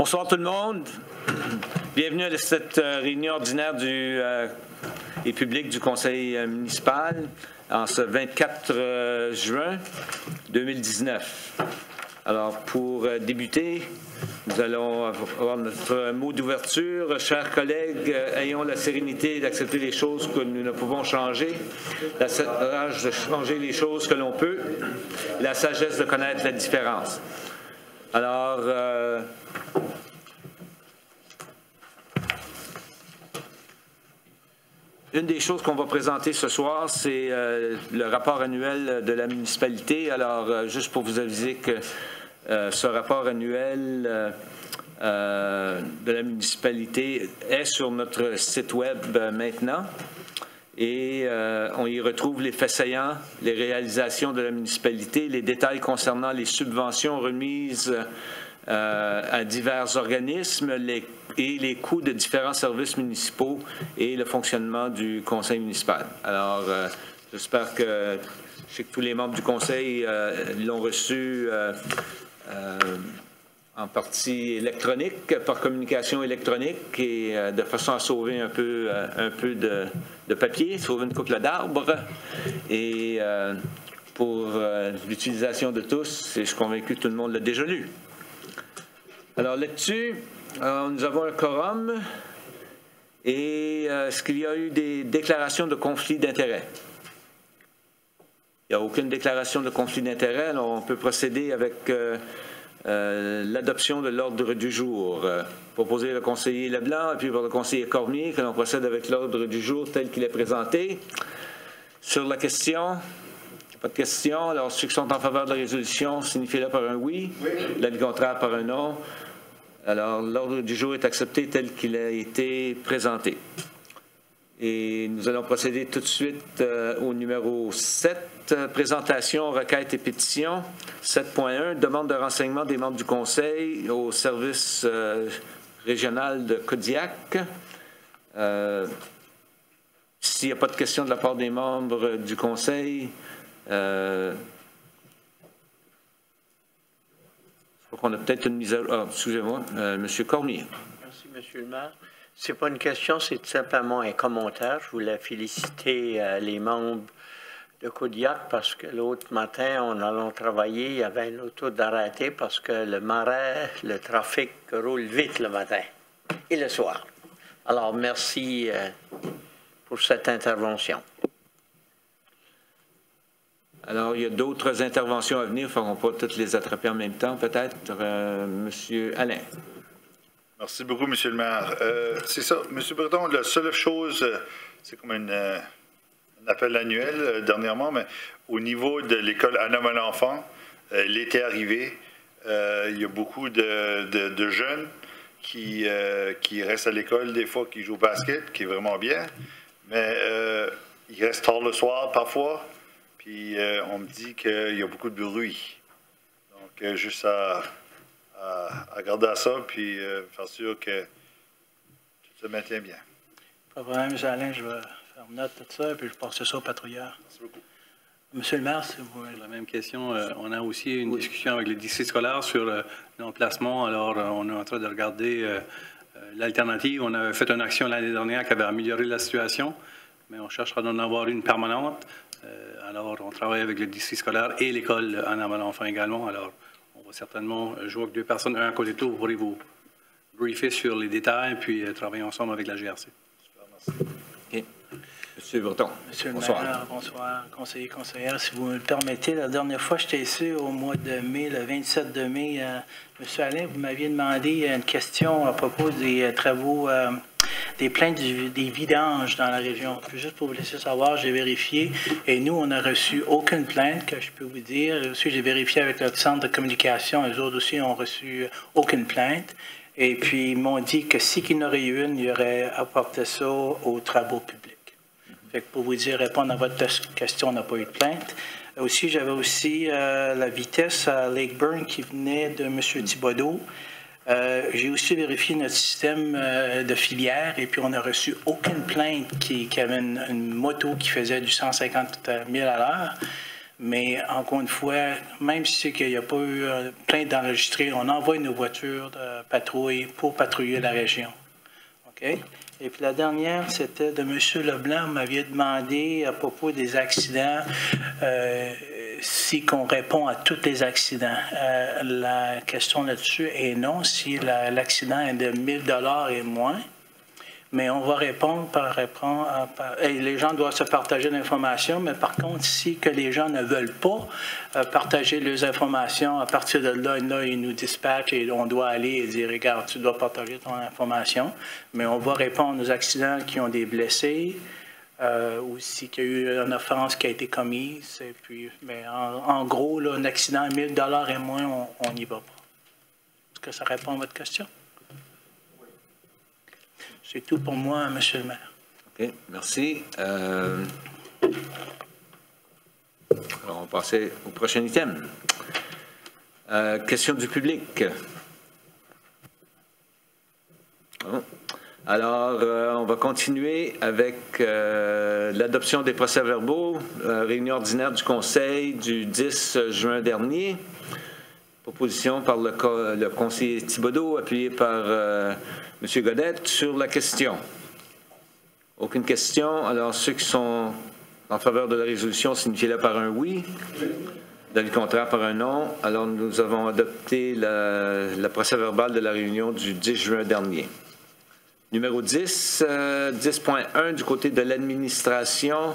Bonsoir tout le monde. Bienvenue à cette réunion ordinaire et publique du Conseil municipal en ce 24 juin 2019. Alors, pour débuter, nous allons avoir notre mot d'ouverture. Chers collègues, ayons la sérénité d'accepter les choses que nous ne pouvons changer, la courage de changer les choses que l'on peut, et la sagesse de connaître la différence. Alors, une des choses qu'on va présenter ce soir, c'est le rapport annuel de la municipalité. Alors, juste pour vous aviser que ce rapport annuel de la municipalité est sur notre site web maintenant. Et on y retrouve les faits saillants, les réalisations de la municipalité, les détails concernant les subventions remises à divers organismes et les coûts de différents services municipaux et le fonctionnement du conseil municipal. Alors, j'espère que je sais que tous les membres du conseil l'ont reçu en partie électronique, par communication électronique et de façon à sauver un peu de papier, sauver une couple d'arbres. Et pour l'utilisation de tous, et je suis convaincu que tout le monde l'a déjà lu. Alors là-dessus, nous avons un quorum et est-ce qu'il y a eu des déclarations de conflit d'intérêts? Il n'y a aucune déclaration de conflit d'intérêts, alors on peut procéder avec l'adoption de l'ordre du jour. Proposé par le conseiller Leblanc et puis par le conseiller Cormier que l'on procède avec l'ordre du jour tel qu'il est présenté. Sur la question, pas de question. Alors, ceux qui sont en faveur de la résolution, signifiez-le par un oui. L'avis contraire par un non. Alors, l'ordre du jour est accepté tel qu'il a été présenté. Et nous allons procéder tout de suite au numéro 7, présentation, requête et pétition. 7.1, demande de renseignement des membres du Conseil au service régional de Kodiak. S'il n'y a pas de questions de la part des membres du Conseil, je crois qu'on a peut-être une mise à... Ah, excusez-moi, M. Cormier. Merci, M. le maire. Ce n'est pas une question, c'est tout simplement un commentaire. Je voulais féliciter les membres de Kodiak parce que l'autre matin, en allant travailler, il y avait une auto d'arrêté parce que le marais, le trafic roule vite le matin et le soir. Alors, merci pour cette intervention. Alors, il y a d'autres interventions à venir. Il ne faudra pas toutes les attraper en même temps, peut-être. Monsieur Alain. Merci beaucoup, M. le maire. C'est ça, M. Breton, la seule chose, c'est comme un appel annuel dernièrement, mais au niveau de l'école Anna-Malenfant, l'été arrivé, il y a beaucoup de jeunes qui restent à l'école des fois, qui jouent au basket, qui est vraiment bien, mais ils restent tard le soir parfois, puis on me dit qu'il y a beaucoup de bruit. Donc, juste à garder à ça, puis faire sûr que tout se maintient bien. Pas de problème, M. Alain, je vais faire note de ça, puis je passe ça au patrouilleur. Merci beaucoup. Monsieur le maire, si vous voulez. La même question, on a aussi une discussion avec les districts scolaires sur l'emplacement. Alors, on est en train de regarder l'alternative. On avait fait une action l'année dernière qui avait amélioré la situation, mais on cherchera d'en avoir une permanente. Alors, on travaille avec le district scolaire et l'école Anna-Malenfant également. Alors, on va certainement jouer avec deux personnes, un à côté de l'autre, pour vous briefer sur les détails, puis travailler ensemble avec la GRC. Super, merci. Okay. Monsieur Breton. Monsieur le Bonsoir. maire, bonsoir, conseiller, conseillère. Si vous me le permettez, la dernière fois, j'étais ici au mois de mai, le 27 de mai. Monsieur Alain, vous m'aviez demandé une question à propos des travaux, des plaintes des vidanges dans la région. Puis juste pour vous laisser savoir, j'ai vérifié et nous, on n'a reçu aucune plainte, que je peux vous dire. Aussi, j'ai vérifié avec notre centre de communication. Eux autres aussi n'ont reçu aucune plainte. Et puis, ils m'ont dit que si qu'il y en aurait eu une, ils auraient apporté ça aux travaux publics. Fait que pour vous dire, répondre à votre question, on n'a pas eu de plainte. Aussi, j'avais aussi la vitesse à Lakeburn qui venait de M. Thibodeau. J'ai aussi vérifié notre système de filière et puis on n'a reçu aucune plainte qui avait une moto qui faisait du 150 000 à l'heure. Mais encore une fois, même si c'est qu'il n'y a pas eu plein d'enregistrés, on envoie nos voitures de patrouille pour patrouiller la région. OK? Et puis la dernière, c'était de M. Leblanc. Vous m'aviez demandé à propos des accidents, si qu'on répond à tous les accidents. La question là-dessus est non, si l'accident est de 1 000 et moins. Mais on va répondre et les gens doivent se partager l'information, mais par contre, si que les gens ne veulent pas partager leurs informations, à partir de là, ils nous dispatchent et on doit aller et dire, regarde, tu dois partager ton information. Mais on va répondre aux accidents qui ont des blessés, ou s'il y a eu une offense qui a été commise. Et puis, mais en gros, là, un accident à 1 000 et moins, on n'y va pas. Est-ce que ça répond à votre question? C'est tout pour moi, M. le maire. OK, merci. Alors, on va passer au prochain item. Question du public. Bon. Alors, on va continuer avec l'adoption des procès-verbaux, réunion ordinaire du Conseil du 10 juin dernier. Proposition par le conseiller Thibodeau, appuyé par M. Godette, sur la question. Aucune question. Alors, ceux qui sont en faveur de la résolution, signifiez-le par un oui. D'avis contraire, par un non. Alors, nous avons adopté la procès-verbal de la réunion du 10 juin dernier. Numéro 10, 10.1 du côté de l'administration,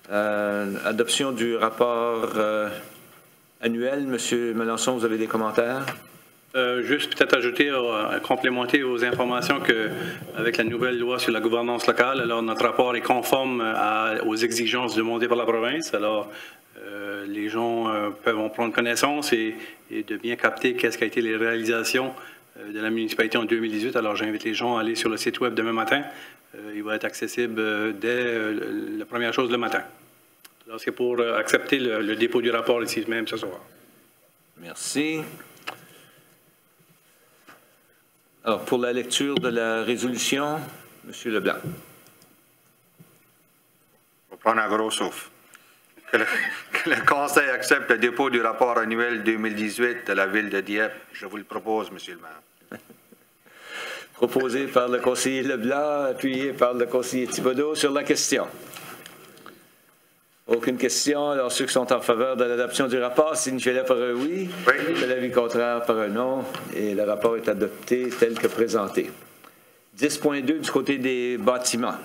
adoption du rapport annuel. Monsieur Melançon, vous avez des commentaires? Juste peut-être ajouter, complémenter aux informations qu'avec la nouvelle loi sur la gouvernance locale, alors notre rapport est conforme aux exigences demandées par la province. Alors, les gens peuvent en prendre connaissance et de bien capter qu'est-ce qu'a été les réalisations de la municipalité en 2018. Alors, j'invite les gens à aller sur le site web demain matin. Il va être accessible dès la première chose le matin. Alors, c'est pour accepter le dépôt du rapport ici même ce soir. Merci. Alors, pour la lecture de la résolution, M. Leblanc. On va prendre un gros souffle. Que le Conseil accepte le dépôt du rapport annuel 2018 de la Ville de Dieppe. Je vous le propose, M. le maire. Proposé par le conseiller Leblanc, appuyé par le conseiller Thibodeau sur la question. Aucune question. Alors, ceux qui sont en faveur de l'adoption du rapport, signifiez-le par un oui. Oui. De l'avis contraire, par un non. Et le rapport est adopté tel que présenté. 10.2 du côté des bâtiments.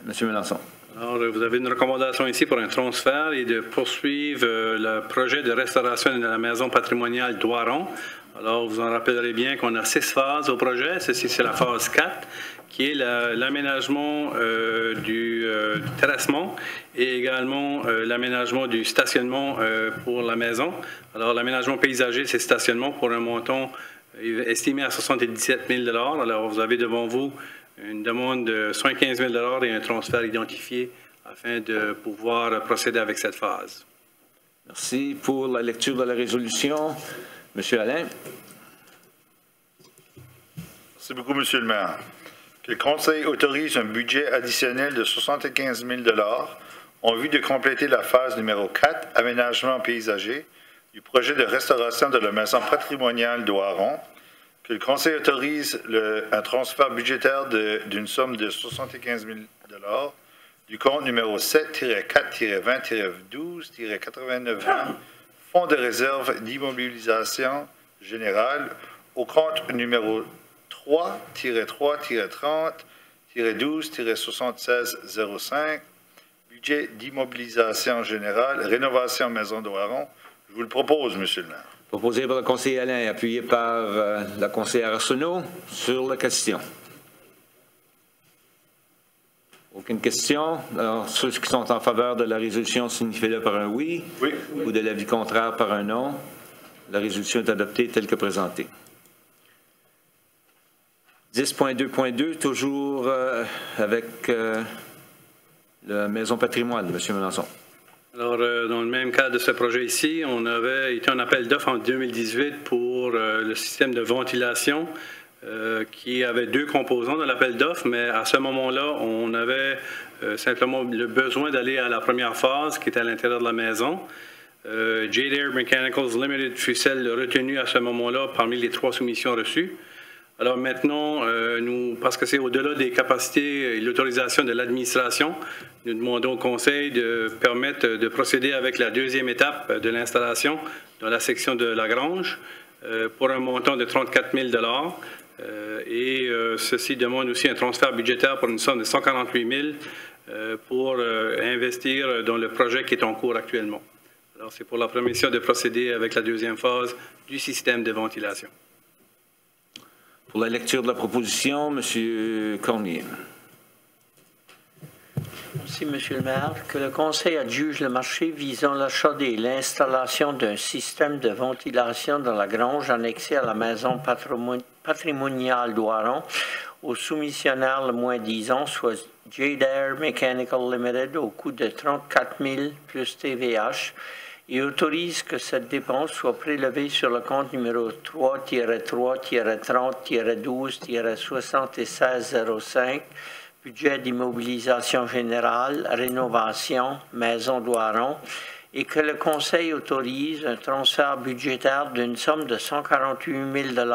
M. Melançon. Alors, vous avez une recommandation ici pour un transfert et de poursuivre le projet de restauration de la maison patrimoniale d'Oiron. Alors, vous en rappellerez bien qu'on a 6 phases au projet. Ceci, c'est la phase 4, qui est l'aménagement du terrassement et également l'aménagement du stationnement pour la maison. Alors, l'aménagement paysager, c'est stationnement pour un montant estimé à 77 000 $. Alors, vous avez devant vous une demande de 75 000 $ et un transfert identifié afin de pouvoir procéder avec cette phase. Merci. Pour la lecture de la résolution, M. Alain. Merci beaucoup, M. le maire. Que le Conseil autorise un budget additionnel de 75 000 $ en vue de compléter la phase numéro 4, aménagement paysager, du projet de restauration de la maison patrimoniale d'Oiron. Que le Conseil autorise un transfert budgétaire d'une somme de 75 000 $ du compte numéro 7-4-20-20-12-89-20, Fonds de réserve d'immobilisation générale, au compte numéro 3-3-30-12-7605, budget d'immobilisation générale, rénovation maison d'Oiron. Je vous le propose, M. le maire. Proposé par le conseiller Alain, appuyé par la conseillère Arsenault sur la question. Aucune question. Alors, ceux qui sont en faveur de la résolution, signifient-le par un oui. Oui. Ou de l'avis contraire par un non. La résolution est adoptée telle que présentée. 10.2.2, toujours avec la maison patrimoine, M. Melançon. Alors, dans le même cadre de ce projet ici, on avait été en appel d'offres en 2018 pour le système de ventilation qui avait 2 composants dans l'appel d'offres, mais à ce moment-là, on avait simplement le besoin d'aller à la première phase qui était à l'intérieur de la maison. Jade Air Mechanicals Limited fut celle retenue à ce moment-là parmi les 3 soumissions reçues. Alors maintenant, parce que c'est au-delà des capacités et l'autorisation de l'administration, nous demandons au Conseil de permettre de procéder avec la 2e étape de l'installation dans la section de La Grange pour un montant de 34 000 ceci demande aussi un transfert budgétaire pour une somme de 148 000 pour investir dans le projet qui est en cours actuellement. Alors c'est pour la permission de procéder avec la 2e phase du système de ventilation. Pour la lecture de la proposition, M. Cormier. Merci, M. le maire. Que le Conseil adjuge le marché visant l'achat et l'installation d'un système de ventilation dans la grange annexée à la maison patrimoniale d'Oiron au soumissionnaire le moins 10 ans, soit Jade Air Mechanical Limited, au coût de 34 000 plus TVH, et autorise que cette dépense soit prélevée sur le compte numéro 3-3-30-12-7605, budget d'immobilisation générale, rénovation, maison d'Oiron, et que le Conseil autorise un transfert budgétaire d'une somme de 148 000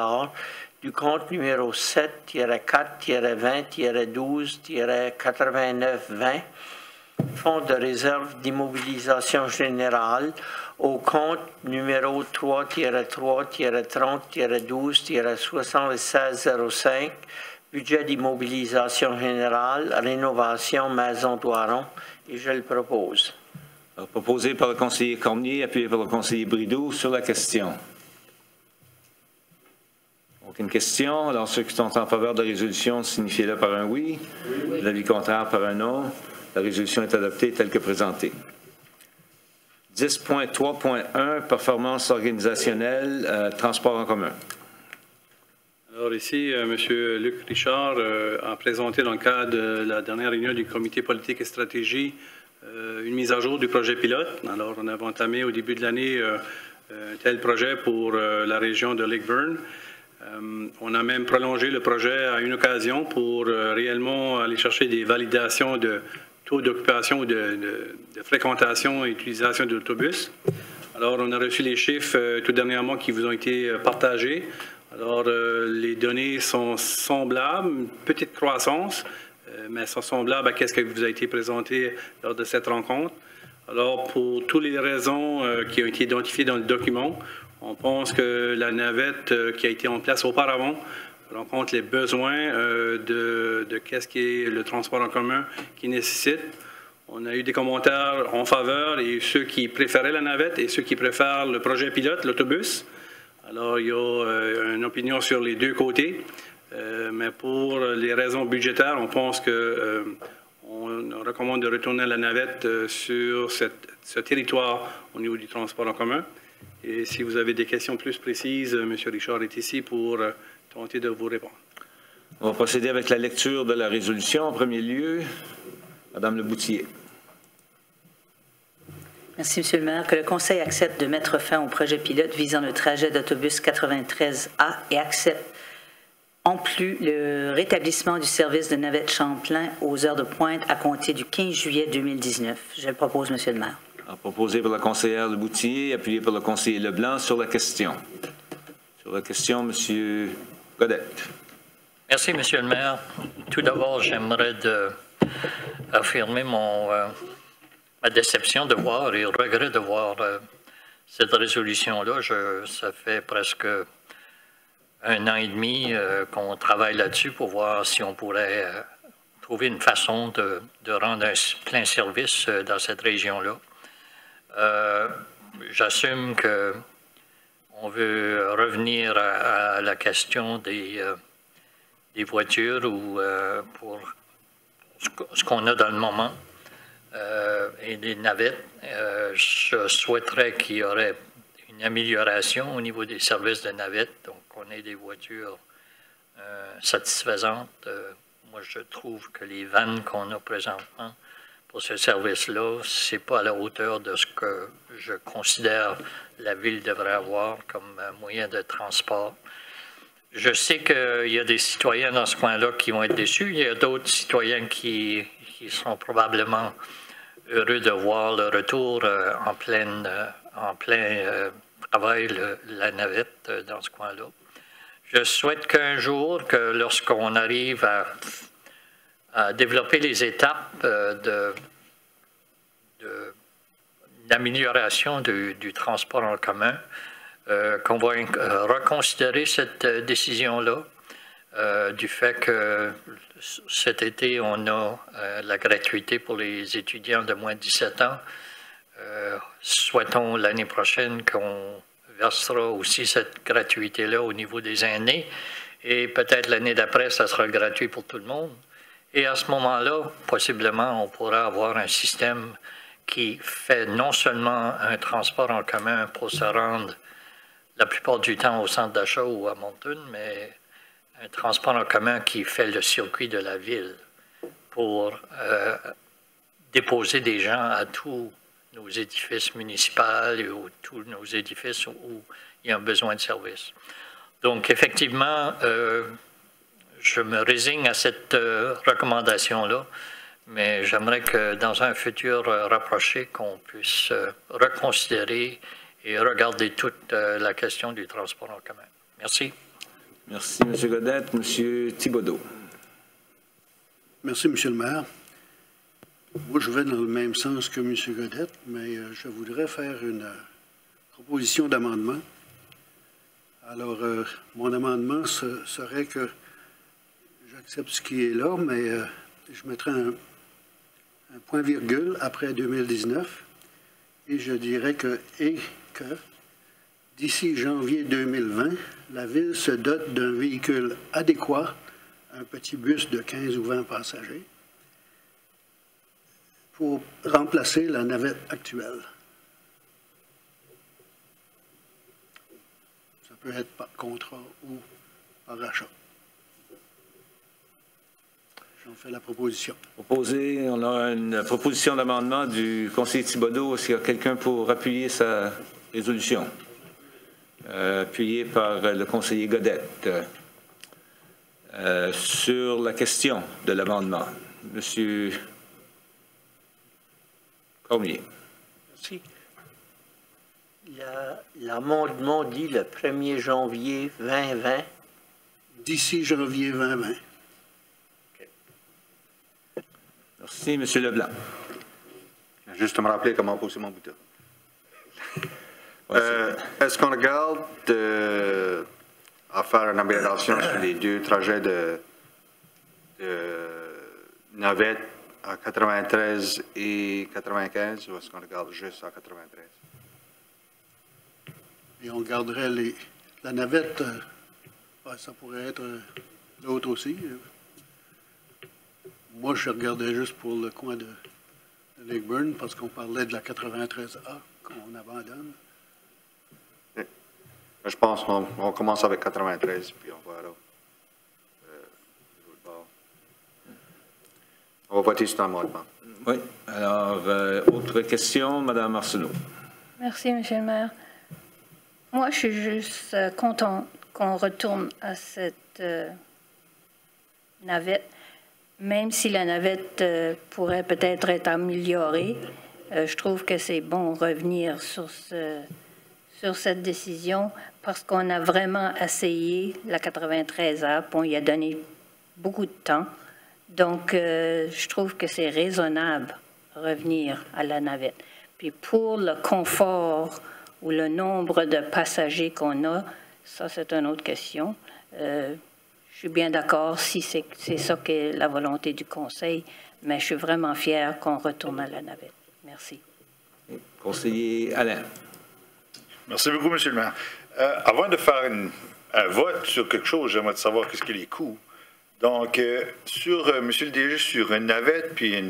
du compte numéro 7-4-20-12-8920, Fonds de réserve d'immobilisation générale, au compte numéro 3-3-30-12-7605, budget d'immobilisation générale, rénovation, maison d'Oiron, et je le propose. Alors, proposé par le conseiller Cormier, appuyé par le conseiller Brideau sur la question. Aucune question. Alors, ceux qui sont en faveur de la résolution, signifiez-le par un oui. L'avis contraire par un non. La résolution est adoptée telle que présentée. 10.3.1, performance organisationnelle, transport en commun. Alors ici, M. Luc Richard a présenté dans le cadre de la dernière réunion du comité politique et stratégie une mise à jour du projet pilote. Alors, on avait entamé au début de l'année un tel projet pour la région de Lakeburn. On a même prolongé le projet à une occasion pour réellement aller chercher des validations de taux d'occupation ou de fréquentation et utilisation d'autobus. Alors, on a reçu les chiffres tout dernièrement qui vous ont été partagés. Alors, les données sont semblables, une petite croissance, mais sont semblables à ce qui vous a été présenté lors de cette rencontre. Alors, pour toutes les raisons qui ont été identifiées dans le document, on pense que la navette qui a été en place auparavant rencontre les besoins de qu'est-ce qui est le transport en commun qui nécessite. On a eu des commentaires en faveur et ceux qui préféraient la navette et ceux qui préfèrent le projet pilote, l'autobus. Alors, il y a une opinion sur les deux côtés, mais pour les raisons budgétaires, on pense que on recommande de retourner à la navette sur ce territoire au niveau du transport en commun. Et si vous avez des questions plus précises, M. Richard est ici pour tenter de vous répondre. On va procéder avec la lecture de la résolution. En premier lieu, Mme Leboutier. Merci, M. le maire. Que le Conseil accepte de mettre fin au projet pilote visant le trajet d'autobus 93A et accepte en plus le rétablissement du service de navette Champlain aux heures de pointe à compter du 15 juillet 2019. Je le propose, M. le maire. Proposé par la conseillère Leboutier, appuyé par le conseiller Leblanc sur la question. Sur la question, M. Godette. Merci, M. le maire. Tout d'abord, j'aimerais affirmer ma déception de voir et regret de voir cette résolution-là. Ça fait presque 1 an et demi qu'on travaille là-dessus pour voir si on pourrait trouver une façon de rendre un plein service dans cette région-là. J'assume qu'on veut revenir à la question des voitures ou pour ce qu'on a dans le moment et des navettes. Je souhaiterais qu'il y aurait une amélioration au niveau des services de navettes, donc qu'on ait des voitures satisfaisantes. Moi, je trouve que les vannes qu'on a présentement pour ce service-là, ce n'est pas à la hauteur de ce que je considère la Ville devrait avoir comme moyen de transport. Je sais qu'il y a des citoyens dans ce coin-là qui vont être déçus. Il y a d'autres citoyens qui seront probablement heureux de voir le retour en en plein travail la navette dans ce coin-là. Je souhaite qu'un jour, que lorsqu'on arrive à développer les étapes d'amélioration du transport en commun, qu'on va reconsidérer cette décision-là, du fait que cet été, on a la gratuité pour les étudiants de moins de 17 ans. Souhaitons l'année prochaine qu'on versera aussi cette gratuité-là au niveau des aînés. Et peut-être l'année d'après, ça sera gratuit pour tout le monde. Et à ce moment-là, possiblement, on pourra avoir un système qui fait non seulement un transport en commun pour se rendre la plupart du temps au centre d'achat ou à Moncton, mais un transport en commun qui fait le circuit de la ville pour déposer des gens à tous nos édifices municipaux ou tous nos édifices où il y a un besoin de service. Donc, effectivement, je me résigne à cette recommandation-là, mais j'aimerais que dans un futur rapproché, qu'on puisse reconsidérer et regarder toute la question du transport en commun. Merci. Merci, M. Godette. M. Thibodeau. Merci, M. le maire. Moi, je vais dans le même sens que M. Godette, mais je voudrais faire une proposition d'amendement. Alors, mon amendement serait que j'accepte ce qui est là, mais je mettrai un point-virgule après 2019 et je dirais que d'ici janvier 2020, la Ville se dote d'un véhicule adéquat, un petit bus de 15 ou 20 passagers, pour remplacer la navette actuelle. Ça peut être par contrat ou par achat. J'en fais la proposition. Proposé, on a une proposition d'amendement du conseiller Thibodeau. Est-ce qu'il y a quelqu'un pour appuyer sa résolution? Appuyé par le conseiller Godette. Sur la question de l'amendement, M. Cormier. Merci. L'amendement dit le 1er janvier 2020. D'ici janvier 2020. Merci, M. Leblanc. Juste me rappeler comment poser mon bouton. Est-ce qu'on regarde à faire une amélioration sur les deux trajets de navette à 93 et 95, ou est-ce qu'on regarde juste à 93? Et on garderait la navette, ça pourrait être l'autre aussi. Moi, je regardais juste pour le coin de Lakeburn, parce qu'on parlait de la 93A qu'on abandonne. Je pense qu'on commence avec 93, puis on va l'autre bord. On va voter sur l'amendement. Oui. Alors, autre question, Mme Arsenault. Merci, M. le maire. Moi, je suis juste content qu'on retourne à cette navette, même si la navette pourrait peut-être être améliorée. Je trouve que c'est bon revenir sur cette décision parce qu'on a vraiment essayé la 93A, puis on y a donné beaucoup de temps. Donc, je trouve que c'est raisonnable revenir à la navette. Puis pour le confort ou le nombre de passagers qu'on a, ça, c'est une autre question. Je suis bien d'accord si c'est ça qu'est la volonté du Conseil, mais je suis vraiment fière qu'on retourne à la navette. Merci. Conseiller Alain. Merci beaucoup, M. le maire. Avant de faire un vote sur quelque chose, j'aimerais savoir qu'est-ce que les coûts. Donc, sur, M. le DG, sur une navette, puis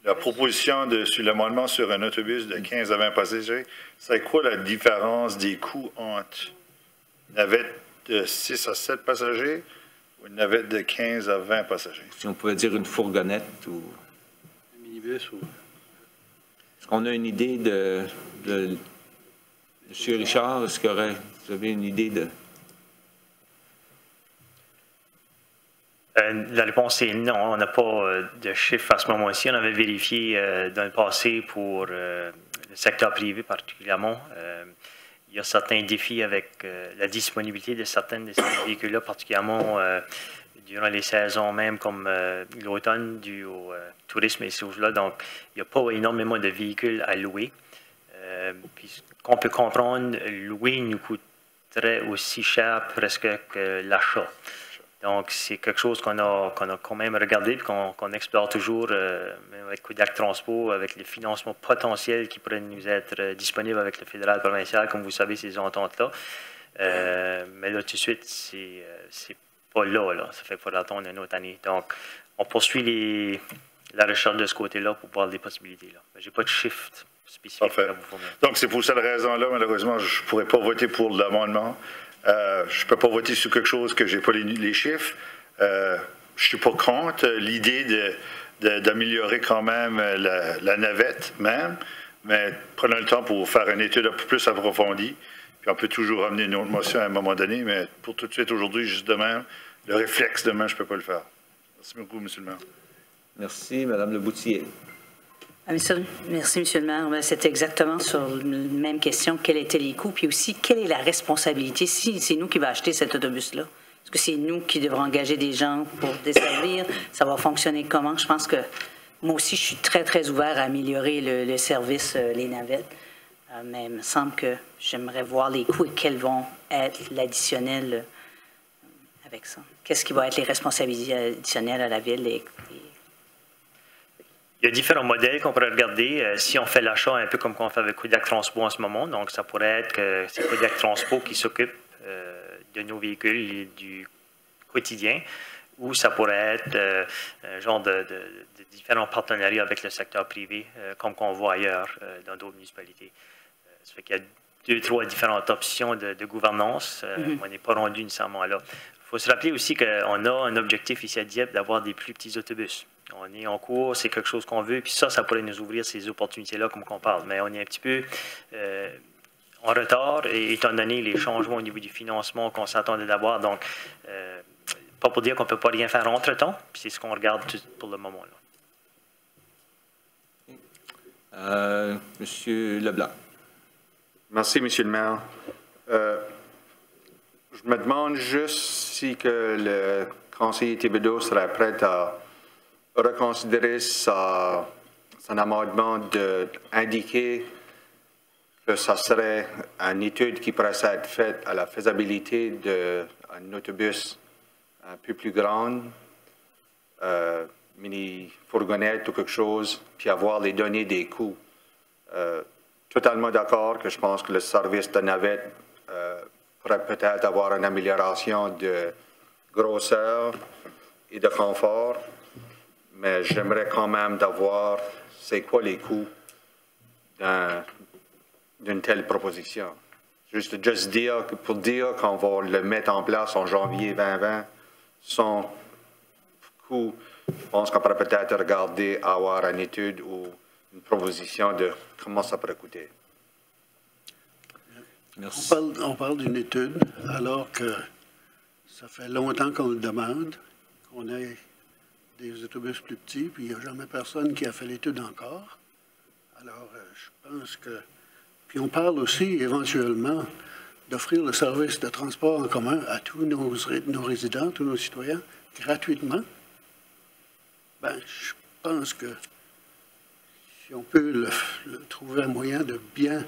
la proposition sur l'amendement sur un autobus de 15 à 20 passagers, c'est quoi la différence des coûts entre une navette de 6 à 7 passagers ou une navette de 15 à 20 passagers? Si on pouvait dire une fourgonnette ou... Un minibus ou... Est-ce qu'on a une idée de M. Richard, est-ce que vous avez une idée de... La réponse est non. On n'a pas de chiffres à ce moment-ci. On avait vérifié dans le passé pour le secteur privé particulièrement. Il y a certains défis avec la disponibilité de certains de ces véhicules-là, particulièrement durant les saisons même comme l'automne dû au tourisme et ces choses-là. Donc, il n'y a pas énormément de véhicules à louer. Puis, ce qu'on peut comprendre, louer nous coûterait aussi cher presque que l'achat. Donc, c'est quelque chose qu'on a quand même regardé et qu'on explore toujours même avec Kodiak Transpo, avec les financements potentiels qui pourraient nous être disponibles avec le fédéral provincial, comme vous savez, ces ententes-là. Mais là, tout de suite, c'est pas là. Ça fait qu'il faudra attendre une autre année. Donc, on poursuit la recherche de ce côté-là pour voir des possibilités. Je n'ai pas de chiffre spécifique à vous fournir. Donc, c'est pour cette raison-là, malheureusement, je ne pourrais pas voter pour l'amendement. Je ne peux pas voter sur quelque chose que je n'ai pas les chiffres. Je ne suis pas contre l'idée d'améliorer quand même la navette même, mais prenons le temps pour faire une étude un peu plus approfondie. Puis on peut toujours amener une autre motion à un moment donné, mais pour tout de suite aujourd'hui, juste demain, le réflexe demain, je ne peux pas le faire. Merci beaucoup, M. le maire. Merci, Mme Leboutillier. Merci, M. le maire. C'était exactement sur la même question. Quels étaient les coûts? Puis aussi, quelle est la responsabilité? Si c'est nous qui va acheter cet autobus-là, est-ce que c'est nous qui devrons engager des gens pour desservir? Ça va fonctionner comment? Je pense que moi aussi, je suis très, très ouvert à améliorer le service, les navettes. Mais il me semble que j'aimerais voir les coûts et quels vont être l'additionnel avec ça. Qu'est-ce qui va être les responsabilités additionnelles à la ville? Il y a différents modèles qu'on pourrait regarder. Si on fait l'achat un peu comme on fait avec Kodiak Transpo en ce moment, donc ça pourrait être que c'est Kodiak Transpo qui s'occupe de nos véhicules du quotidien, ou ça pourrait être un genre de différents partenariats avec le secteur privé, comme qu'on voit ailleurs dans d'autres municipalités. Ça fait qu'il y a 2, 3 différentes options de gouvernance. On n'est pas rendu nécessairement là. Il faut se rappeler aussi qu'on a un objectif ici à Dieppe d'avoir des plus petits autobus. On est en cours, c'est quelque chose qu'on veut, puis ça pourrait nous ouvrir ces opportunités-là comme qu'on parle. Mais on est un petit peu en retard, et étant donné les changements au niveau du financement qu'on s'attendait d'avoir. Donc, pas pour dire qu'on ne peut pas rien faire entre-temps, puis c'est ce qu'on regarde pour le moment. Monsieur Leblanc. Merci, M. le maire. Je me demande juste si que le conseiller Thibodeau serait prêt à reconsidérer son amendement d'indiquer que ça serait une étude qui pourrait être faite à la faisabilité d'un autobus un peu plus grand, mini-fourgonnette ou quelque chose, puis avoir les données des coûts. Totalement d'accord que je pense que le service de navette pourrait peut-être avoir une amélioration de grosseur et de confort, mais j'aimerais quand même d'avoir c'est quoi les coûts d'une telle proposition. Juste dire, pour dire qu'on va le mettre en place en janvier 2020, son coût, je pense qu'on pourrait peut-être regarder avoir une étude ou une proposition de comment ça pourrait coûter. Merci. On parle d'une étude alors que ça fait longtemps qu'on le demande, qu'on ait des autobus plus petits, puis il n'y a jamais personne qui a fait l'étude encore. Alors, je pense que... Puis on parle aussi éventuellement d'offrir le service de transport en commun à tous nos résidents, tous nos citoyens, gratuitement. Bien, je pense que si on peut trouver un moyen de bien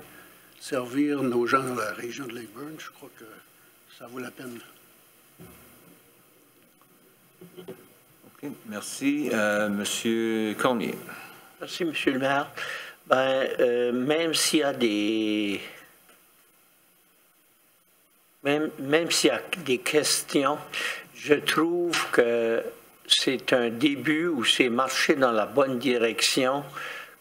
servir nos gens dans la région de Leyburn, je crois que ça vaut la peine. OK, merci. Monsieur Cormier. Merci, Monsieur le maire. Même s'il y a même s'il y a des questions, je trouve que c'est un début où c'est marché dans la bonne direction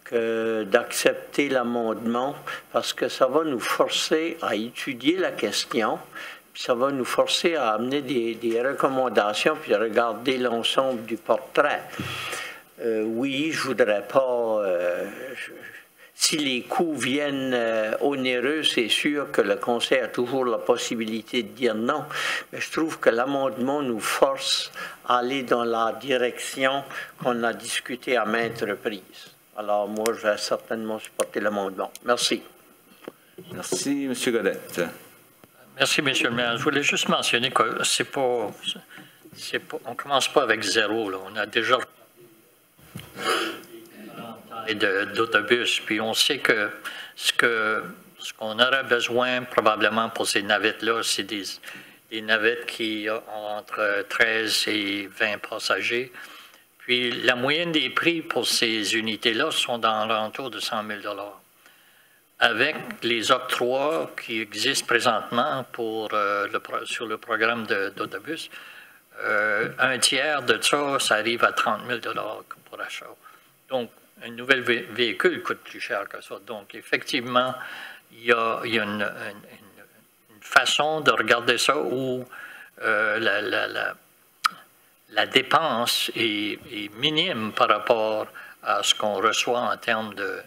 que d'accepter l'amendement, parce que ça va nous forcer à étudier la question, puis ça va nous forcer à amener des recommandations, puis à regarder l'ensemble du portrait. Oui, je voudrais pas... si les coûts viennent onéreux, c'est sûr que le conseil a toujours la possibilité de dire non. Mais je trouve que l'amendement nous force à aller dans la direction qu'on a discuté à maintes reprises. Alors moi, je vais certainement supporter l'amendement. Merci. Merci, M. Godette. Merci, M. le maire. Je voulais juste mentionner que on ne commence pas avec zéro. Là. On a déjà d'autobus, puis on sait que ce qu'on aurait besoin probablement pour ces navettes-là, c'est des navettes qui ont entre 13 et 20 passagers. Puis la moyenne des prix pour ces unités-là sont dans l'entour de 100 000 $. Avec les octrois qui existent présentement sur le programme d'autobus, un tiers de ça, ça arrive à 30 000 $ pour achat. Donc, un nouvel véhicule coûte plus cher que ça. Donc, effectivement, il y a une façon de regarder ça où la dépense est minime par rapport à ce qu'on reçoit en termes de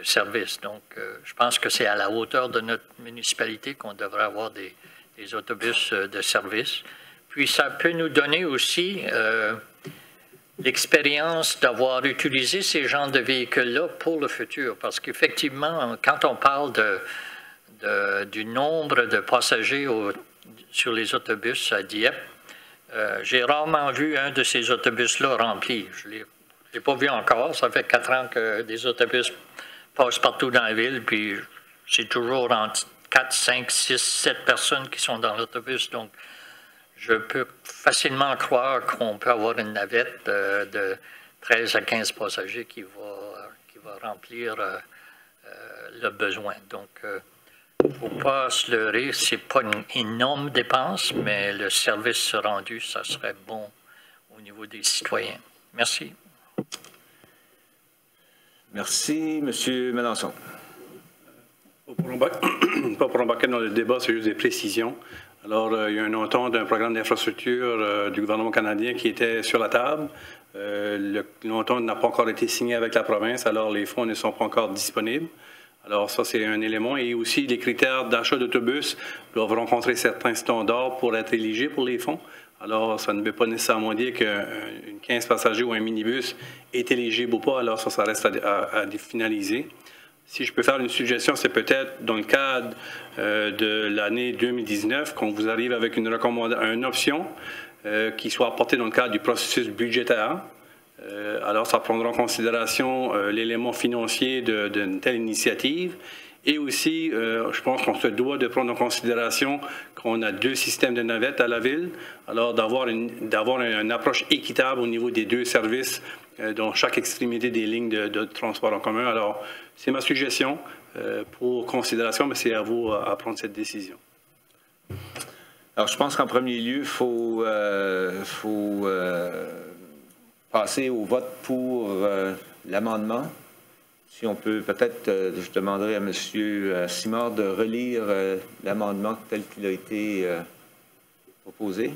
services. Donc, je pense que c'est à la hauteur de notre municipalité qu'on devrait avoir des autobus de service. Puis, ça peut nous donner aussi l'expérience d'avoir utilisé ces genres de véhicules-là pour le futur. Parce qu'effectivement, quand on parle du nombre de passagers sur les autobus à Dieppe, j'ai rarement vu un de ces autobus-là rempli. Je ne l'ai pas vu encore. Ça fait 4 ans que des autobus passent partout dans la ville, puis c'est toujours entre 4, 5, 6, 7 personnes qui sont dans l'autobus. Donc, je peux facilement croire qu'on peut avoir une navette de 13 à 15 passagers qui va remplir le besoin. Donc, il ne faut pas se leurrer, ce n'est pas une énorme dépense, mais le service rendu, ça serait bon au niveau des citoyens. Merci. Merci. M. Mélenchon. Pas pour embarquer dans le débat, c'est juste des précisions. Alors, il y a un entente d'un programme d'infrastructure du gouvernement canadien qui était sur la table. L'entente n'a pas encore été signée avec la province, alors les fonds ne sont pas encore disponibles. Alors, ça, c'est un élément. Et aussi, les critères d'achat d'autobus doivent rencontrer certains standards pour être éligibles pour les fonds. Alors, ça ne veut pas nécessairement dire qu'une 15 passagers ou un minibus est éligible ou pas. Alors, ça reste à finaliser. Si je peux faire une suggestion, c'est peut-être dans le cadre de l'année 2019 qu'on vous arrive avec une option qui soit apportée dans le cadre du processus budgétaire. Alors, ça prendra en considération l'élément financier d'une telle initiative. Et aussi, je pense qu'on se doit de prendre en considération qu'on a 2 systèmes de navettes à la ville. Alors, d'avoir une approche équitable au niveau des 2 services dans chaque extrémité des lignes de transport en commun. Alors, c'est ma suggestion pour considération, mais c'est à vous à prendre cette décision. Alors, je pense qu'en premier lieu, il faut passer au vote pour l'amendement. Si on peut, peut-être, je demanderai à M. Simard de relire l'amendement tel qu'il a été proposé.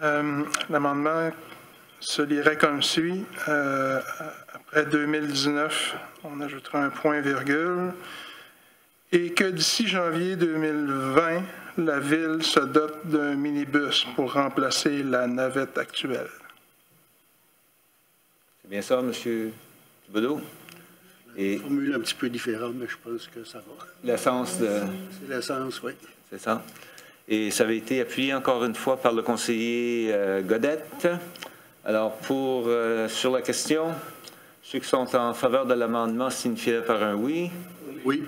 L'amendement se lirait comme suit. Après 2019, on ajoutera un point virgule. Et que d'ici janvier 2020, la Ville se dote d'un minibus pour remplacer la navette actuelle. C'est bien ça, M. Thibodeau? Et formule un petit peu différent, mais je pense que ça va. L'essence de... C'est l'essence, oui. C'est ça. Et ça avait été appuyé encore une fois par le conseiller Godette. Alors, sur la question, ceux qui sont en faveur de l'amendement signifient par un oui. Oui.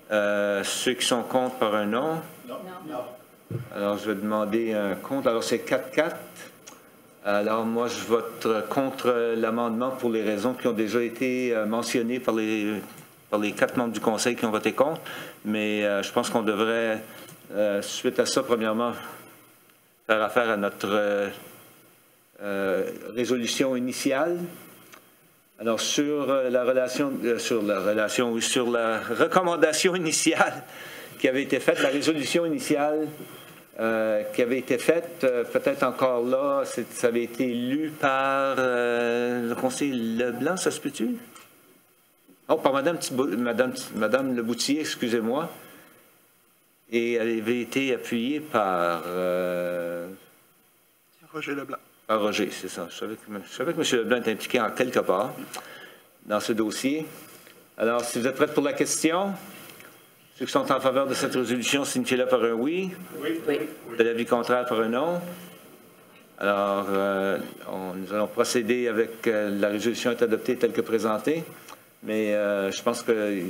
Ceux qui sont contre par un non. Non. Alors, je vais demander un contre. Alors, c'est 4-4. Alors, moi, je vote contre l'amendement pour les raisons qui ont déjà été mentionnées par les 4 membres du Conseil qui ont voté contre. Mais je pense qu'on devrait, suite à ça, premièrement, faire affaire à notre résolution initiale. Alors, sur la recommandation initiale qui avait été faite, la résolution initiale qui avait été faite, peut-être encore là, ça avait été lu par le conseiller Leblanc, ça se peut-tu? Oh, par Madame Leboutillier, excusez-moi. Et elle avait été appuyée par... Roger Leblanc. Par Roger, c'est ça. Je savais que M. Leblanc est impliqué en quelque part dans ce dossier. Alors, si vous êtes prêts pour la question, ceux qui sont en faveur de cette résolution, signifiez-le par un oui. Oui. De l'avis contraire par un non. Alors, nous allons procéder avec la résolution est adoptée telle que présentée, mais je pense que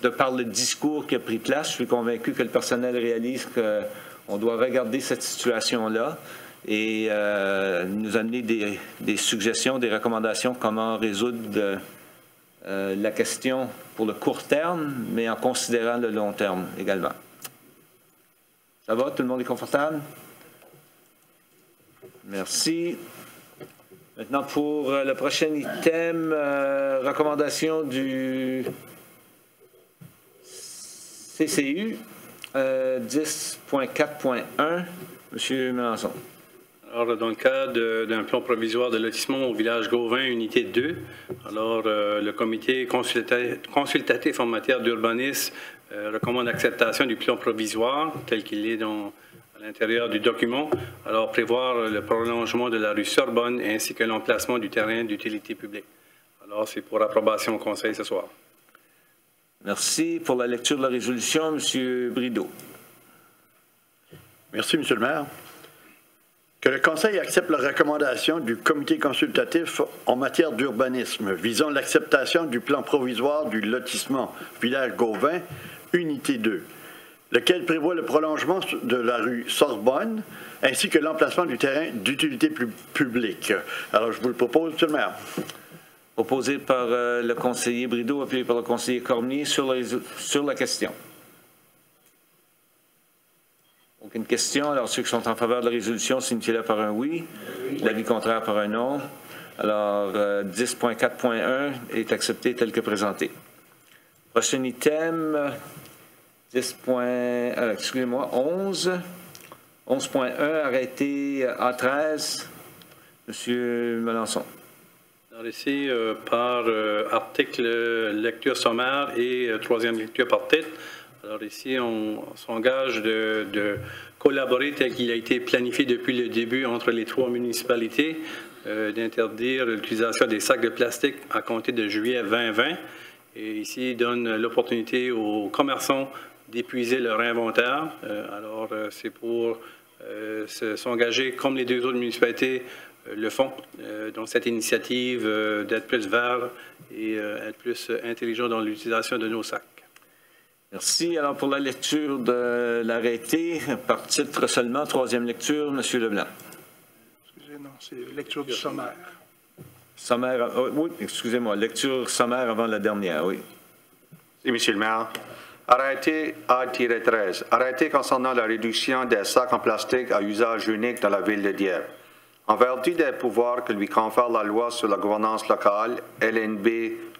de par le discours qui a pris place, je suis convaincu que le personnel réalise qu'on doit regarder cette situation-là et nous amener des suggestions, des recommandations, comment résoudre la question pour le court terme, mais en considérant le long terme également. Ça va? Tout le monde est confortable? Merci. Maintenant, pour le prochain item, recommandation du CCU, 10.4.1, M. Melançon. Alors, dans le cadre d'un plan provisoire de lotissement au village Gauvin, unité 2, alors le comité consultatif en matière d'urbanisme recommande l'acceptation du plan provisoire tel qu'il est à l'intérieur du document. Alors, prévoir le prolongement de la rue Sorbonne ainsi que l'emplacement du terrain d'utilité publique. Alors, c'est pour approbation au Conseil ce soir. Merci. Pour la lecture de la résolution, M. Brideau. Merci, M. le maire. Que le Conseil accepte la recommandation du comité consultatif en matière d'urbanisme visant l'acceptation du plan provisoire du lotissement Village Gauvin, unité 2, lequel prévoit le prolongement de la rue Sorbonne ainsi que l'emplacement du terrain d'utilité publique. Alors, je vous le propose, M. le maire. Proposé par le conseiller Brideau, appuyé par le conseiller Cormier sur la question. Aucune question. Alors, ceux qui sont en faveur de la résolution, signifient-le par un oui. L'avis contraire par un non. Alors, 10.4.1 est accepté tel que présenté. Prochain item, 11. 11.1, arrêté A13. Monsieur Melançon. Alors ici, par article, lecture sommaire et troisième lecture par titre. Alors ici, on s'engage de collaborer tel qu'il a été planifié depuis le début entre les trois municipalités, d'interdire l'utilisation des sacs de plastique à compter de juillet 2020. Et ici, donne l'opportunité aux commerçants d'épuiser leur inventaire. Alors, c'est pour s'engager, comme les deux autres municipalités le font, dans cette initiative d'être plus vert et être plus intelligent dans l'utilisation de nos sacs. Merci. Alors, pour la lecture de l'arrêté, par titre seulement, troisième lecture, M. Leblanc. Excusez, non, c'est lecture du sommaire. Sommaire, oui, excusez-moi, lecture sommaire avant la dernière, oui. Oui, M. le maire. Arrêté A-13. Arrêté concernant la réduction des sacs en plastique à usage unique dans la ville de Dieppe. En vertu des pouvoirs que lui confère la loi sur la gouvernance locale, LNB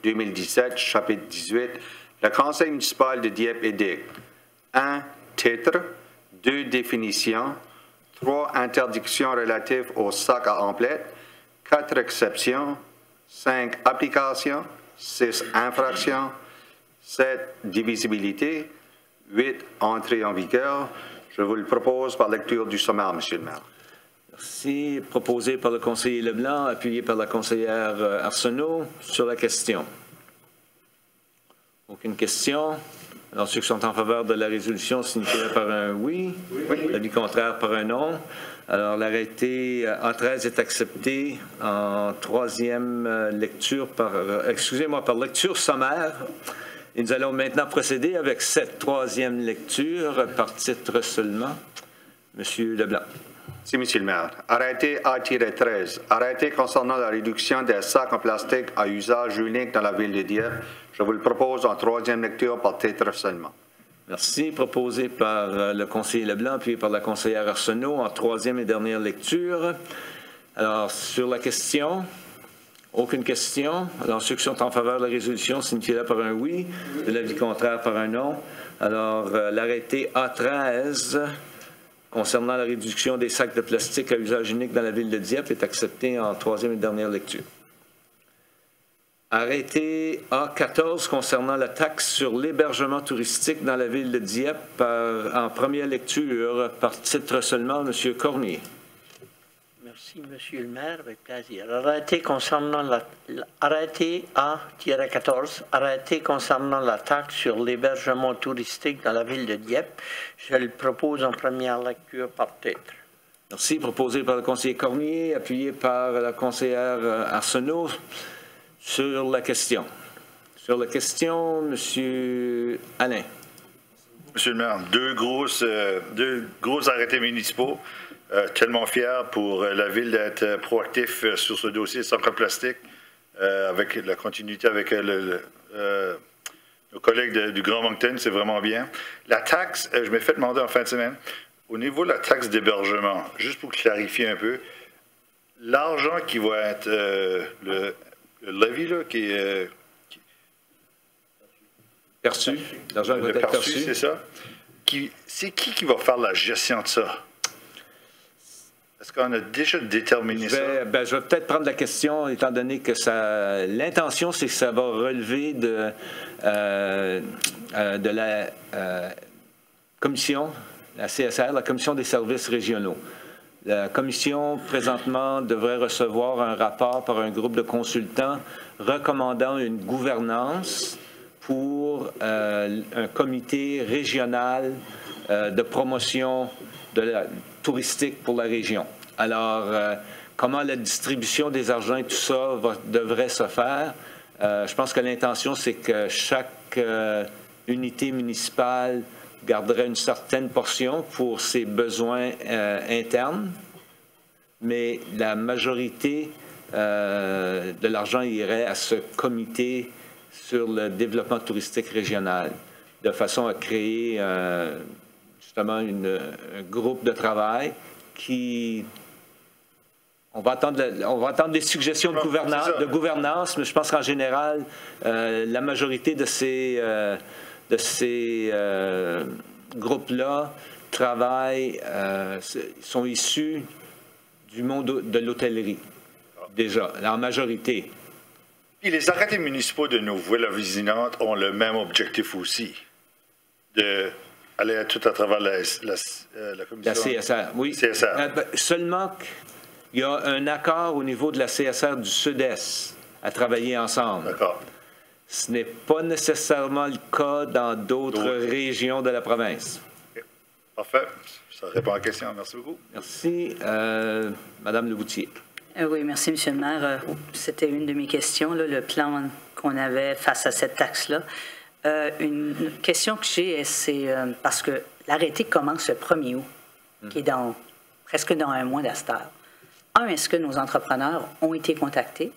2017, chapitre 18, le Conseil municipal de Dieppe édicte 1. Titre, 2. Définition, 3. Interdictions relatives aux sacs à emplettes, 4. Exceptions, 5. Applications, 6. Infractions, 7. Divisibilité, 8. Entrée en vigueur. Je vous le propose par lecture du sommaire, Monsieur le maire. Merci. Proposé par le conseiller Leblanc, appuyé par la conseillère Arsenault sur la question. Aucune question. Alors, ceux qui sont en faveur de la résolution signifient par un oui. L'avis contraire par un non. Alors, l'arrêté A13 est accepté en troisième lecture par lecture sommaire. Et nous allons maintenant procéder avec cette troisième lecture par titre seulement. Monsieur Leblanc. Si, Monsieur le maire. Arrêté A-13. Arrêté concernant la réduction des sacs en plastique à usage unique dans la ville de Dieppe. Je vous le propose en troisième lecture par titre seulement. Merci. Proposé par le conseiller Leblanc, puis par la conseillère Arsenault en troisième et dernière lecture. Alors, sur la question, aucune question. Alors, ceux qui sont en faveur de la résolution, signifient-le par un oui. De l'avis contraire par un non. Alors, l'arrêté A13 concernant la réduction des sacs de plastique à usage unique dans la ville de Dieppe est accepté en troisième et dernière lecture. Arrêté A14 concernant la taxe sur l'hébergement touristique dans la ville de Dieppe en première lecture, par titre seulement, M. Cormier. Merci, Monsieur le maire, avec plaisir. Arrêté concernant arrêté A-14, arrêté concernant la taxe sur l'hébergement touristique dans la ville de Dieppe. Je le propose en première lecture par titre. Merci. Proposé par le conseiller Cormier, appuyé par la conseillère Arsenault. Sur la question. Sur la question, M. Alain. Monsieur le maire, deux gros arrêtés municipaux. Tellement fier pour la ville d'être proactif sur ce dossier sans plastique, avec la continuité avec nos collègues du Grand Moncton, c'est vraiment bien. La taxe, je m'ai fait demander en fin de semaine, au niveau de la taxe d'hébergement, juste pour clarifier un peu, l'argent qui va être le levy, là, qui est perçu, l'argent va être perçu, c'est ça. C'est qui va faire la gestion de ça? Est-ce qu'on a déjà déterminé ça? Je vais peut-être prendre la question, étant donné que l'intention, c'est que ça va relever de la commission, la CSR, la Commission des services régionaux. La commission, présentement, devrait recevoir un rapport par un groupe de consultants recommandant une gouvernance pour un comité régional de promotion touristique pour la région. Alors, comment la distribution des argents et tout ça devrait se faire? Je pense que l'intention, c'est que chaque unité municipale garderait une certaine portion pour ses besoins internes, mais la majorité de l'argent irait à ce comité sur le développement touristique régional, de façon à créer justement un groupe de travail qui... On va attendre des suggestions de gouvernance, mais je pense qu'en général, la majorité de ces groupes-là sont issus du monde de l'hôtellerie, déjà, en majorité. Puis les arrêtés municipaux de nos villes avoisinantes ont le même objectif aussi, d'aller tout à travers la commission. La CSR, oui. CSR. Seulement qu'il y a un accord au niveau de la CSR du Sud-Est à travailler ensemble. D'accord. Ce n'est pas nécessairement le cas dans d'autres régions de la province. Okay. Parfait. Ça répond à la question. Merci beaucoup. Merci. Madame Leboutier. Oui, merci, M. le maire. C'était une de mes questions, là, le plan qu'on avait face à cette taxe-là. Une question que j'ai, c'est parce que l'arrêté commence le 1er août, qui est presque dans un mois d'Astar. Est-ce que nos entrepreneurs ont été contactés,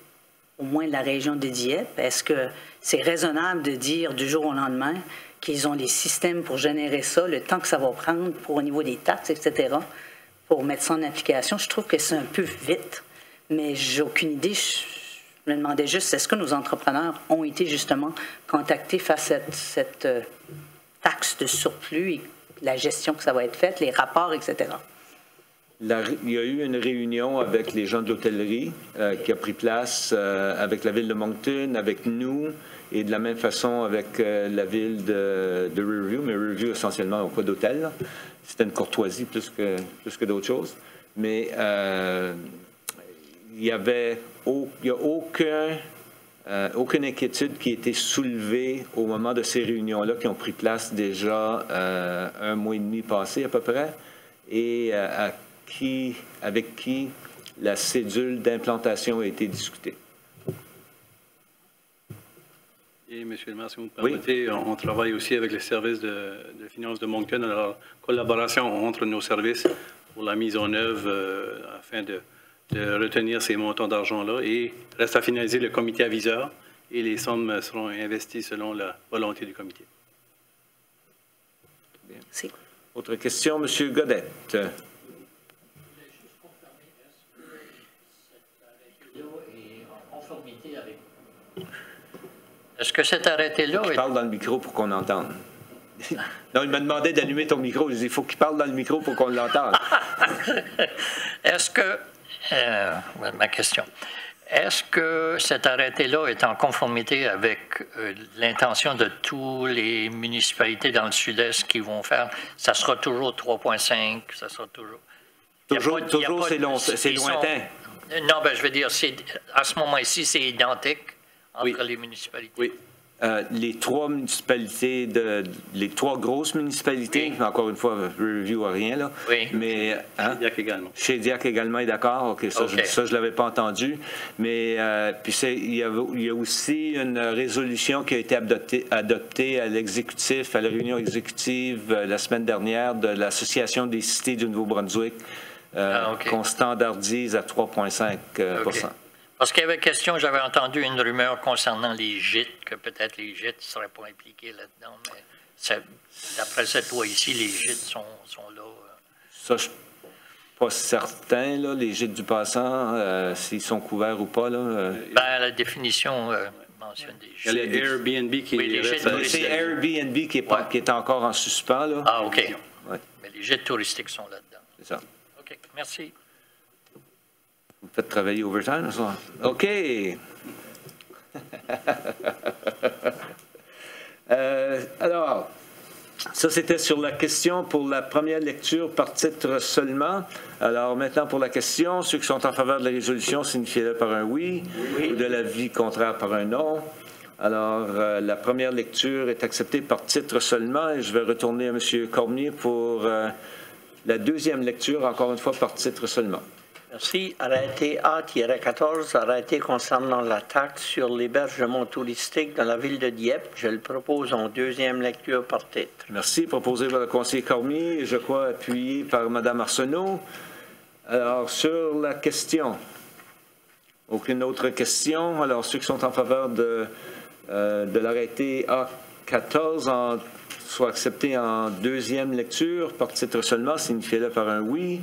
au moins de la région de Dieppe? Est-ce que c'est raisonnable de dire du jour au lendemain qu'ils ont les systèmes pour générer ça, le temps que ça va prendre au niveau des taxes, etc., pour mettre ça en application? Je trouve que c'est un peu vite, mais j'ai aucune idée. Je me demandais juste, est-ce que nos entrepreneurs ont été justement contactés face à cette taxe de surplus et la gestion que ça va être faite, les rapports, etc.? Il y a eu une réunion avec les gens de l'hôtellerie qui a pris place avec la ville de Moncton, avec nous, et de la même façon avec la ville de Riverview, mais Riverview essentiellement n'a pas d'hôtel. C'était une courtoisie plus que d'autres choses. Mais il n'y a aucune inquiétude qui a été soulevée au moment de ces réunions-là qui ont pris place déjà un mois et demi passé à peu près, et avec qui la cédule d'implantation a été discutée. Et M. le maire, si vous me permettez, on travaille aussi avec les services de finances de Moncton, alors collaboration entre nos services pour la mise en œuvre afin de retenir ces montants d'argent-là, et reste à finaliser le comité aviseur et les sommes seront investies selon la volonté du comité. Bien. Autre question, M. Godette. Est-ce que cet arrêté-là... Il parle dans le micro pour qu'on entende. Non, il m'a demandé d'allumer ton micro. Je dis, il faut qu'il parle dans le micro pour qu'on l'entende. Est-ce que... ma question. Est-ce que cet arrêté-là est en conformité avec l'intention de toutes les municipalités dans le sud-est qui vont faire? Ça sera toujours 3,5, ça sera toujours... Toujours, c'est lointain. Non, ben, je veux dire, à ce moment-ci, c'est identique entre les municipalités. Oui. Les trois municipalités, les trois grosses municipalités, encore une fois, review à rien, là. Oui. Mais, Shediac également. Shediac également est d'accord. OK, ça, je ne l'avais pas entendu. Mais puis il y a aussi une résolution qui a été adoptée à l'exécutif, à la réunion exécutive la semaine dernière de l'Association des cités du Nouveau-Brunswick, qu'on standardise à 3,5 %. Parce qu'il y avait question, j'avais entendu une rumeur concernant les gîtes, que peut-être les gîtes ne seraient pas impliqués là-dedans, mais d'après cette loi ici, les gîtes sont là. Ça, je ne suis pas certain, là, les gîtes du passant, s'ils sont couverts ou pas. Là, Ben, la définition mentionne des gîtes. Il y a les Airbnb qui c'est Airbnb qui est encore en suspens. Là. Ah, OK. Ouais. Mais les gîtes touristiques sont là-dedans. C'est ça. OK, merci. Vous faites travailler overtime ce soir? OK. Alors, ça c'était sur la question pour la première lecture par titre seulement. Alors maintenant pour la question, ceux qui sont en faveur de la résolution, signifiez-le par un oui, ou de l'avis contraire par un non. Alors, la première lecture est acceptée par titre seulement et je vais retourner à M. Cormier pour la deuxième lecture, encore une fois par titre seulement. Merci. Arrêté A-14, arrêté concernant la taxe sur l'hébergement touristique dans la ville de Dieppe. Je le propose en deuxième lecture par titre. Merci. Proposé par le conseiller Cormier et je crois appuyé par Mme Arsenault. Alors, sur la question, aucune autre question. Alors, ceux qui sont en faveur de l'arrêté A14 soit accepté en deuxième lecture par titre seulement, signifiez-le par un oui,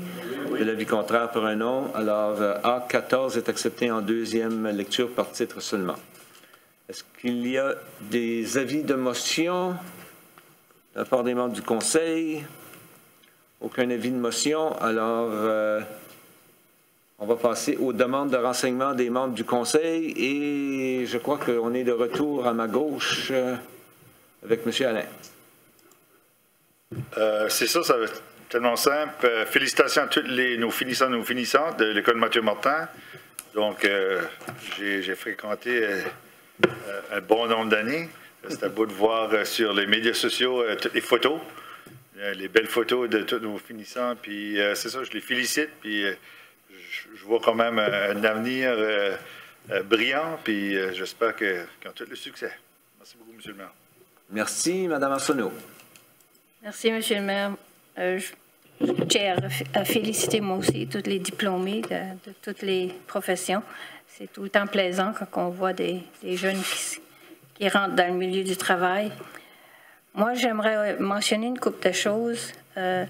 de l'avis contraire par un non. Alors, A14 est accepté en deuxième lecture par titre seulement. Est-ce qu'il y a des avis de motion de la part des membres du Conseil? Aucun avis de motion. Alors, on va passer aux demandes de renseignement des membres du Conseil et je crois qu'on est de retour à ma gauche avec M. Alain. C'est ça va être tellement simple. Félicitations à tous nos finissants de l'école Mathieu Martin. Donc, j'ai fréquenté un bon nombre d'années. C'était beau de voir sur les médias sociaux toutes les photos, les belles photos de tous nos finissants. Puis, c'est ça, je les félicite. Puis, je vois quand même un avenir brillant. Puis, j'espère qu'ils ont tout le succès. Merci beaucoup, M. le maire. Merci, Mme Arsenault. Merci, M. le maire. Je tiens à féliciter moi aussi tous les diplômés de toutes les professions. C'est tout le temps plaisant quand on voit des jeunes qui rentrent dans le milieu du travail. Moi, j'aimerais mentionner une couple de choses. Il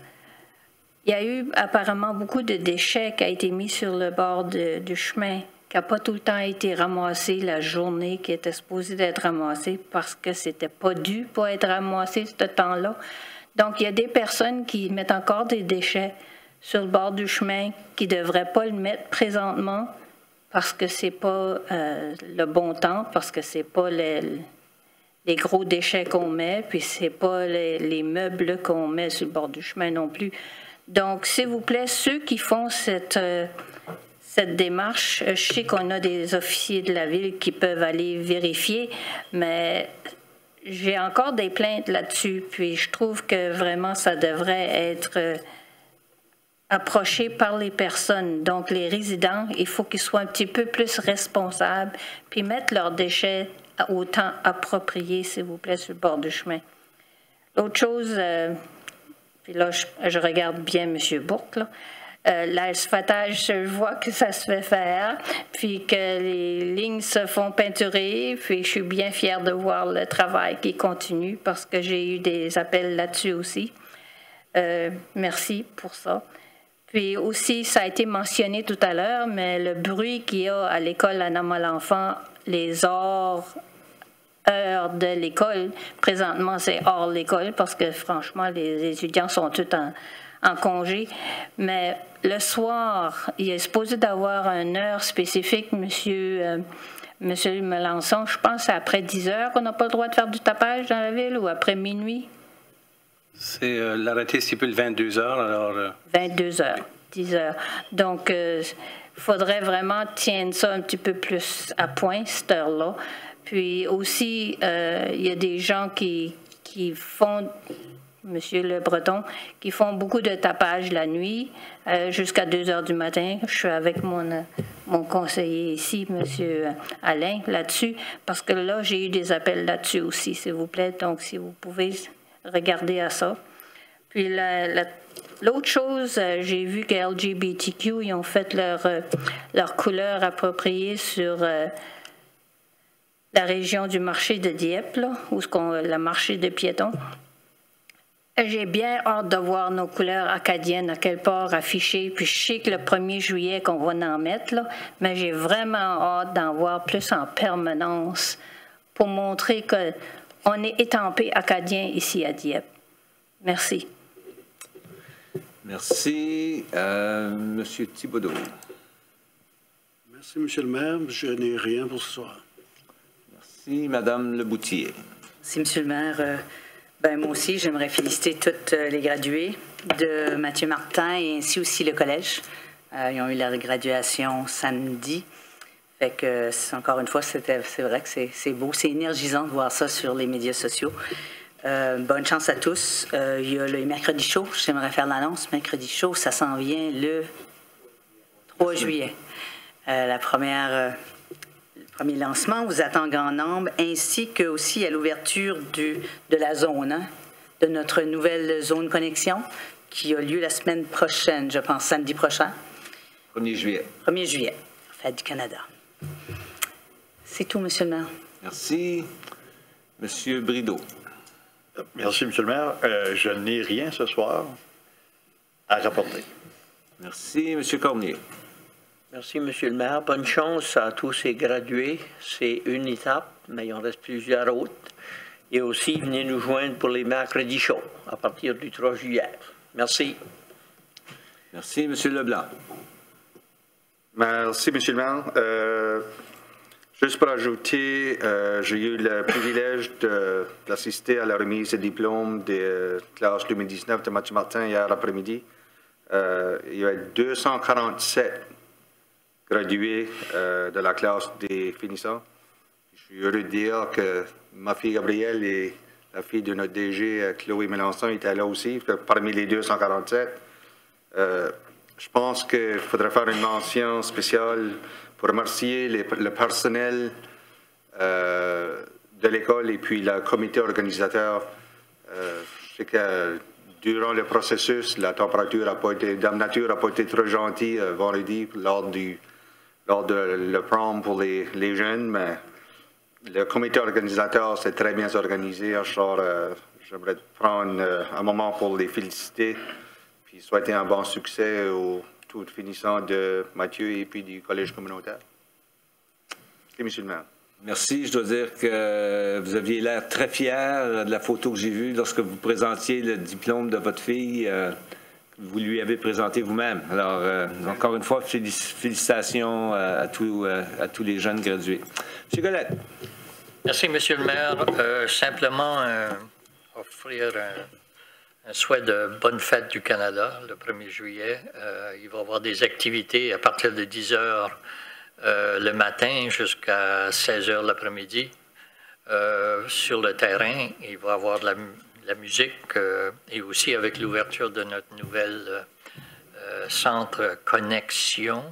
y a eu apparemment beaucoup de déchets qui ont été mis sur le bord du chemin, qui n'a pas tout le temps été ramassé la journée qui était supposée d'être ramassé parce que c'était pas dû pour être ramassé ce temps-là. Donc, il y a des personnes qui mettent encore des déchets sur le bord du chemin qui ne devraient pas le mettre présentement parce que c'est pas le bon temps, parce que c'est pas les gros déchets qu'on met, puis c'est pas les meubles qu'on met sur le bord du chemin non plus. Donc, s'il vous plaît, ceux qui font cette démarche, je sais qu'on a des officiers de la ville qui peuvent aller vérifier, mais j'ai encore des plaintes là-dessus, puis je trouve que vraiment ça devrait être approché par les personnes. Donc, les résidents, il faut qu'ils soient un petit peu plus responsables, puis mettre leurs déchets au temps approprié, s'il vous plaît, sur le bord du chemin. L'autre chose, puis là, je regarde bien M. Bourque, là. L'asphaltage, je vois que ça se fait faire, puis que les lignes se font peinturer, puis je suis bien fière de voir le travail qui continue parce que j'ai eu des appels là-dessus aussi. Merci pour ça. Puis aussi, ça a été mentionné tout à l'heure, mais le bruit qu'il y a à l'école Anna-Malenfant, les heures de l'école, présentement c'est hors l'école parce que franchement, les étudiants sont tous en congé. Mais le soir, il est supposé d'avoir une heure spécifique, Monsieur Melançon. Je pense que c'est après 10 heures qu'on n'a pas le droit de faire du tapage dans la ville ou après minuit. C'est l'arrêté stipule 22 heures, alors... 22 heures, 10 heures. Donc, il faudrait vraiment tenir ça un petit peu plus à point, cette heure-là. Puis aussi, il y a des gens qui font, Monsieur Le Breton, qui font beaucoup de tapage la nuit jusqu'à 2 heures du matin. Je suis avec mon conseiller ici, Monsieur Alain, là-dessus, parce que là, j'ai eu des appels là-dessus aussi, s'il vous plaît. Donc, si vous pouvez regarder à ça. Puis l'autre chose, j'ai vu que LGBTQ, ils ont fait leur couleur appropriée sur la région du marché de Dieppe, là, où le marché de piétons. J'ai bien hâte de voir nos couleurs acadiennes à quelque part affichées. Puis je sais que le 1er juillet qu'on va en mettre, là, mais j'ai vraiment hâte d'en voir plus en permanence pour montrer qu'on est étampé acadien ici à Dieppe. Merci. Merci. Monsieur Thibodeau. Merci, Monsieur le maire. Je n'ai rien pour ce soir. Merci, Madame Leboutier. Merci, Monsieur le maire. Moi aussi, j'aimerais féliciter toutes les graduées de Mathieu Martin et ainsi aussi le collège. Ils ont eu leur graduation samedi. Fait que, encore une fois, c'est vrai que c'est beau, c'est énergisant de voir ça sur les médias sociaux. Bonne chance à tous. Il y a le mercredi chaud. J'aimerais faire l'annonce. Mercredi chaud, ça s'en vient le 3 juillet. Le premier lancement vous attend en grand nombre, ainsi que aussi à l'ouverture de la zone, de notre nouvelle zone connexion, qui a lieu la semaine prochaine, je pense, samedi prochain. 1er juillet. 1er juillet, Fête du Canada. C'est tout, Monsieur le maire. Merci. Monsieur Brideau. Merci, Monsieur le maire. Je n'ai rien ce soir à rapporter. Merci, Monsieur Cormier. Merci, Monsieur le maire. Bonne chance à tous ces gradués. C'est une étape, mais il en reste plusieurs autres. Et aussi, venez nous joindre pour les mercredis chauds à partir du 3 juillet. Merci. Merci, Monsieur Leblanc. Merci, Monsieur le maire. Juste pour ajouter, j'ai eu le privilège d'assister à la remise des diplômes des classes 2019 de Mathieu Martin hier après-midi. Il y a 247 gradués de la classe des finissants. Je suis heureux de dire que ma fille Gabrielle et la fille de notre DG, Chloé Mélenchon, étaient là aussi, parmi les 247. Je pense qu'il faudrait faire une mention spéciale pour remercier le personnel de l'école et puis le comité organisateur. Je sais que durant le processus, la température n'a pas été, Dame Nature n'a pas été trop gentille vendredi lors de le prom pour les jeunes, mais le comité organisateur s'est très bien organisé. J'aimerais prendre un moment pour les féliciter puis souhaiter un bon succès aux tout finissants de Mathieu et puis du collège communautaire. Et Monsieur le maire. Merci. Je dois dire que vous aviez l'air très fier de la photo que j'ai vue lorsque vous présentiez le diplôme de votre fille. Vous lui avez présenté vous-même. Alors, encore une fois, félicitations à tous les jeunes gradués. M. Golette. Merci, Monsieur le maire. Simplement offrir un souhait de bonne fête du Canada le 1er juillet. Il va y avoir des activités à partir de 10 heures le matin jusqu'à 16 heures l'après-midi. Sur le terrain, il va y avoir de la musique et aussi avec l'ouverture de notre nouvelle centre connexion.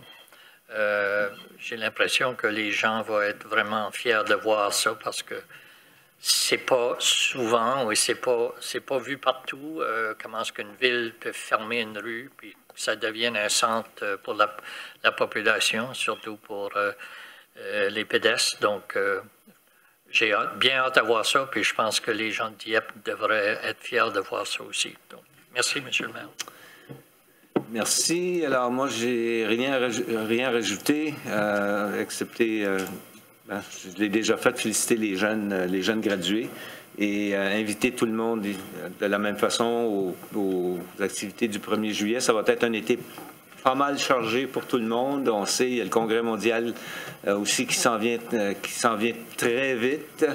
J'ai l'impression que les gens vont être vraiment fiers de voir ça parce que c'est pas souvent, et c'est pas vu partout comment est-ce qu'une ville peut fermer une rue puis que ça devienne un centre pour la population, surtout pour les pédestres. Donc, j'ai bien hâte à voir ça, puis je pense que les gens de Dieppe devraient être fiers de voir ça aussi. Donc, merci, Monsieur le maire. Merci. Alors, moi, j'ai rien rajouté, excepté, je l'ai déjà fait, féliciter les jeunes gradués et inviter tout le monde de la même façon aux activités du 1er juillet. Ça va être un été pas mal chargé pour tout le monde. On sait, il y a le Congrès mondial aussi qui s'en vient très vite.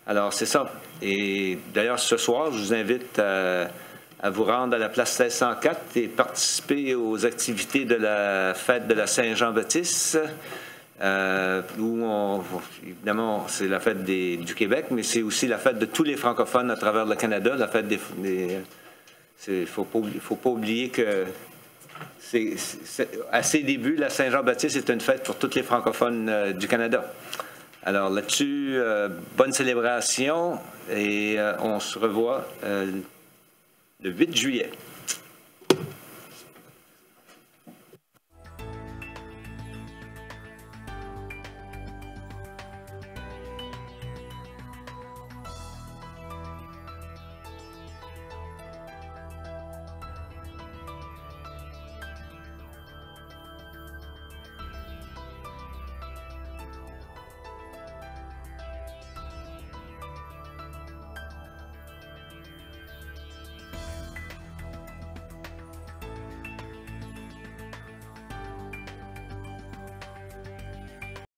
Alors, c'est ça. Et d'ailleurs, ce soir, je vous invite à vous rendre à la place 1604 et participer aux activités de la fête de la Saint-Jean-Baptiste, où évidemment, c'est la fête du Québec, mais c'est aussi la fête de tous les francophones à travers le Canada, la fête il faut pas oublier que à ses débuts, la Saint-Jean-Baptiste est une fête pour tous les francophones du Canada. Alors là-dessus, bonne célébration et on se revoit le 8 juillet.